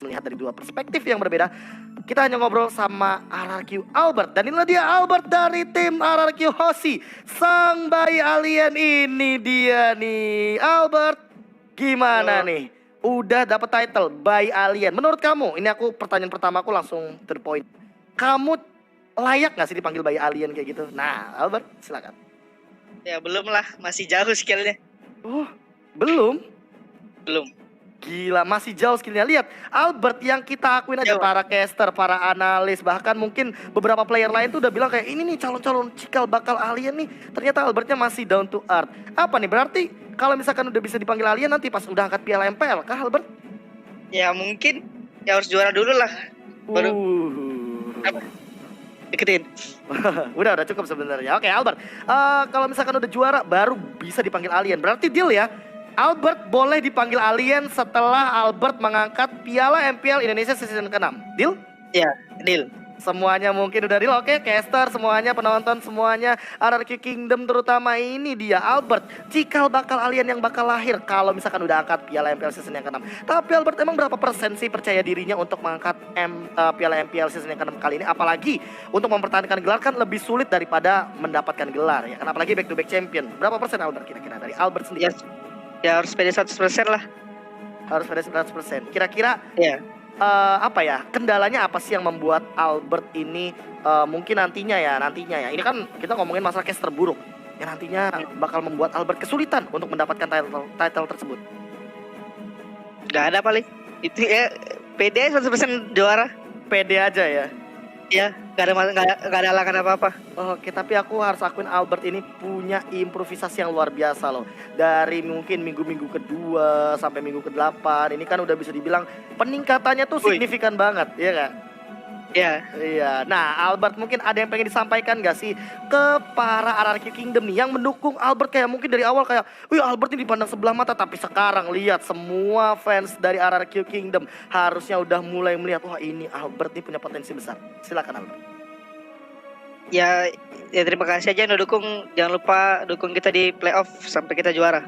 melihat dari dua perspektif yang berbeda. Kita hanya ngobrol sama RRQ Albert. Dan inilah dia Albert dari tim RRQ Hoshi. Sang bayi alien ini dia nih. Albert, gimana nih? Udah dapet title bayi alien. Menurut kamu, ini aku pertanyaan pertama aku langsung to the point. Kamu layak gak sih dipanggil bayi alien kayak gitu? Nah, Albert silakan. Ya belum lah, masih jauh skillnya. Oh, belum? Belum. Gila, masih jauh skillnya. Lihat, Albert yang kita akuin aja, para caster, para analis, bahkan mungkin beberapa player lain tuh udah bilang kayak ini nih calon-calon cikal bakal alien nih. Ternyata Albertnya masih down to earth. Apa nih, berarti kalau misalkan udah bisa dipanggil alien nanti pas udah angkat piala MPL kah Albert? Ya mungkin, ya harus juara dulu lah. Baru deketin. udah cukup sebenarnya. Oke Albert, kalau misalkan udah juara baru bisa dipanggil alien. Berarti deal ya? Albert boleh dipanggil alien setelah Albert mengangkat Piala MPL Indonesia season ke-6. Deal? Ya, deal. Semuanya mungkin udah deal. Oke, caster semuanya, penonton semuanya, RRQ Kingdom terutama ini dia Albert, cikal bakal alien yang bakal lahir kalau misalkan udah angkat Piala MPL season yang ke-6. Tapi Albert emang berapa persen sih percaya dirinya untuk mengangkat Piala MPL season yang ke-6 kali ini? Apalagi untuk mempertahankan gelar kan lebih sulit daripada mendapatkan gelar ya kan, apalagi back to back champion. Berapa persen Albert kira-kira dari Albert sendiri? Ya harus pede 100% lah. Harus pede 100%. Kira-kira ya. Apa ya, kendalanya apa sih yang membuat Albert ini mungkin nantinya ya, ini kan kita ngomongin masalah case terburuk yang nantinya bakal membuat Albert kesulitan untuk mendapatkan title tersebut? Gak ada paling. Itu ya pede 100% juara. Pede aja ya? Ya, gak ada halangan apa-apa. Oke, tapi aku harus akuin Albert ini punya improvisasi yang luar biasa loh. Dari mungkin minggu-minggu kedua sampai minggu ke-8, ini kan udah bisa dibilang peningkatannya tuh signifikan banget, ya kak? Iya. Nah, Albert mungkin ada yang pengen disampaikan gak sih ke para RRQ Kingdom nih yang mendukung Albert kayak mungkin dari awal kayak, wih Albert ini dipandang sebelah mata, tapi sekarang lihat semua fans dari RRQ Kingdom harusnya udah mulai melihat, wah ini Albert nih punya potensi besar. Silakan Albert. Ya terima kasih aja yang udah dukung. Jangan lupa dukung kita di playoff sampai kita juara.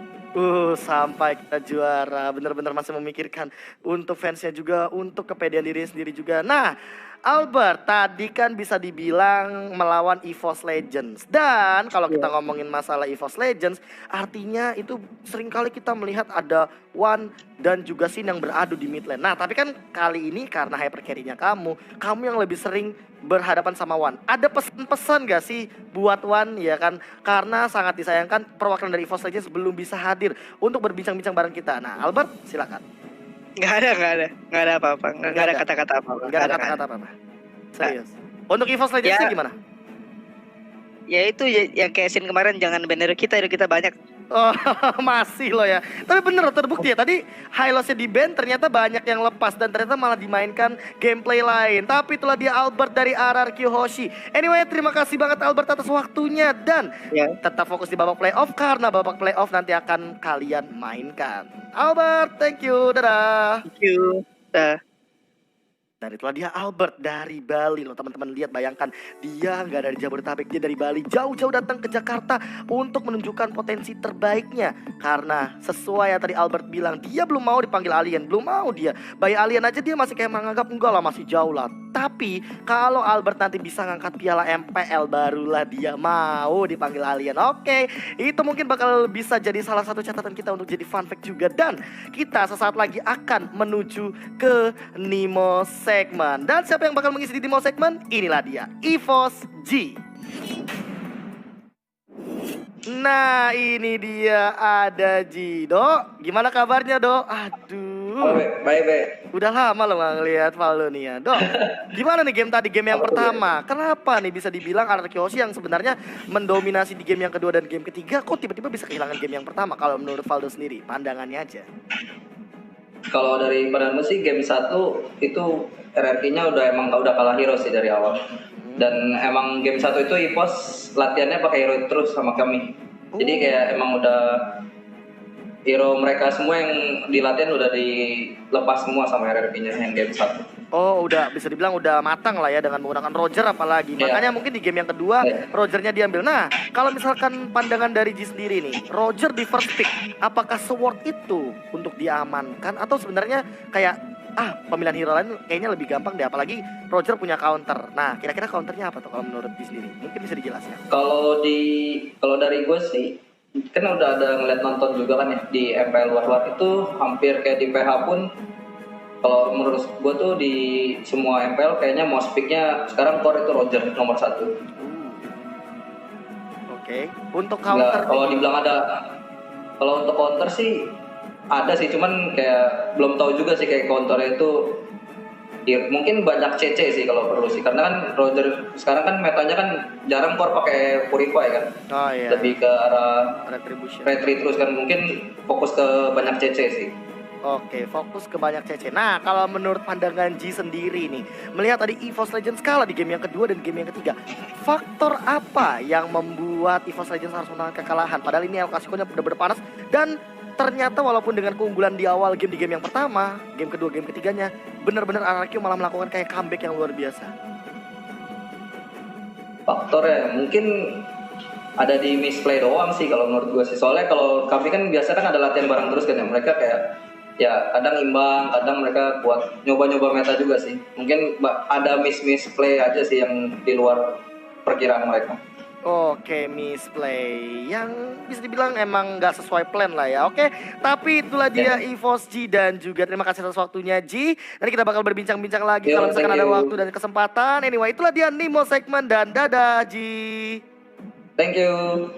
Sampai kita juara. Bener-bener masih memikirkan untuk fansnya juga, untuk kepedean diri sendiri juga. Nah, Albert tadi kan bisa dibilang melawan EVOS Legends. Dan kalau kita ngomongin masalah EVOS Legends, artinya itu seringkali kita melihat ada Wan dan juga Sin yang beradu di mid lane. Nah, tapi kan kali ini karena hyper carry-nya kamu yang lebih sering berhadapan sama Wan. Ada pesan-pesan gak sih buat Wan ya kan? Karena sangat disayangkan perwakilan dari EVOS Legends belum bisa hadir untuk berbincang-bincang bareng kita. Nah, Albert silakan. Gak ada apa-apa. Gak ada kata-kata apa-apa. Gak ada kata-kata apa-apa. Serius. Untuk EVOS Legends gimana? Ya itu yang kayak scene kemarin, jangan banner kita banyak. Oh, masih loh ya. Tapi bener terbukti ya. Tadi Hylos-nya di ban ternyata banyak yang lepas dan ternyata malah dimainkan gameplay lain. Tapi itulah dia Albert dari RRQ Hoshi. Anyway, terima kasih banget Albert atas waktunya dan tetap fokus di babak playoff karena babak playoff nanti akan kalian mainkan. Albert, thank you. Dadah. Thank you. Dan itulah dia Albert dari Bali loh teman-teman, lihat, bayangkan dia nggak dari Jabodetabek, dia dari Bali jauh-jauh datang ke Jakarta untuk menunjukkan potensi terbaiknya. Karena sesuai yang tadi Albert bilang, dia belum mau dipanggil alien, belum mau dia. Bayi alien aja dia masih kayak menganggap enggak lah, masih jauh lah. Tapi kalau Albert nanti bisa ngangkat piala MPL barulah dia mau dipanggil alien. Oke, itu mungkin bakal bisa jadi salah satu catatan kita untuk jadi fun fact juga. Dan kita sesaat lagi akan menuju ke Nemo segmen. Dan siapa yang bakal mengisi di Nemo segmen? Inilah dia, EVOS G. Nah ini dia ada G. Dok, gimana kabarnya Dok? Aduh, baik. Udah lama loh gak ngeliat Valdo nih ya Dok. Gimana nih game yang pertama? Kenapa nih bisa dibilang RRQ Hoshi yang sebenarnya mendominasi di game yang kedua dan game ketiga, kok tiba-tiba bisa kehilangan game yang pertama? Kalau menurut Valdo sendiri, pandangannya aja. Kalau dari pandangan sih game 1 itu RRQ-nya udah kalah hero sih dari awal. Dan emang game 1 itu EVOS latihannya pakai hero terus sama kami. Jadi kayak emang udah hero mereka semua yang di latihan udah dilepas semua sama RRQ-nya yang game 1. Oh, udah bisa dibilang udah matang lah ya dengan menggunakan Roger apalagi. Makanya mungkin di game yang kedua Rogernya diambil. Nah, kalau misalkan pandangan dari G sendiri nih, Roger di first pick, apakah se-worth itu untuk diamankan atau sebenarnya kayak pemilihan hero lain kayaknya lebih gampang deh, apalagi Roger punya counter. Nah, kira-kira counternya apa tuh kalau menurut Di sendiri? Mungkin bisa dijelaskan. Kalau dari gue sih, kan udah ada ngeliat nonton juga kan ya di MPL luar-luar itu hampir kayak di PH pun. Kalau menurut gue tuh di semua MPL kayaknya most picknya sekarang core itu Roger nomor 1. Oke. Untuk Nggak, counter kalau dibilang ada, kalau untuk counter sih ada sih, cuman kayak belum tahu juga sih kayak counternya itu. Ya, mungkin banyak CC sih kalau perlu sih, karena kan Roger sekarang kan metanya kan jarang core pakai Purify kan, oh iya, lebih ke arah retribution. retreat terus kan, mungkin fokus ke banyak CC sih. Oke, fokus ke banyak CC. Nah, kalau menurut pandangan G sendiri nih, melihat tadi EVOS Legends kalah di game yang kedua dan game yang ketiga, faktor apa yang membuat EVOS Legends harus menahan kekalahan? Padahal ini El Clasico-nya benar-benar panas, dan ternyata walaupun dengan keunggulan di awal game di game yang pertama, game kedua, game ketiganya, benar-benar RRQ malah melakukan kayak comeback yang luar biasa. Faktornya mungkin ada di misplay doang sih kalau menurut gue sih, soalnya kalau kami kan biasa kan ada latihan bareng terus kan ya, mereka kayak ya kadang imbang, kadang mereka buat nyoba-nyoba meta juga sih. Mungkin ada misplay aja sih yang di luar perkiraan mereka. Oke, misplay yang bisa dibilang emang nggak sesuai plan lah ya. Oke, tapi itulah dia EVOS G, dan juga terima kasih atas waktunya G. Nanti kita bakal berbincang-bincang lagi kalau misalkan ada waktu dan kesempatan. Anyway, itulah dia Nimo segmen, dan dadah G. Thank you.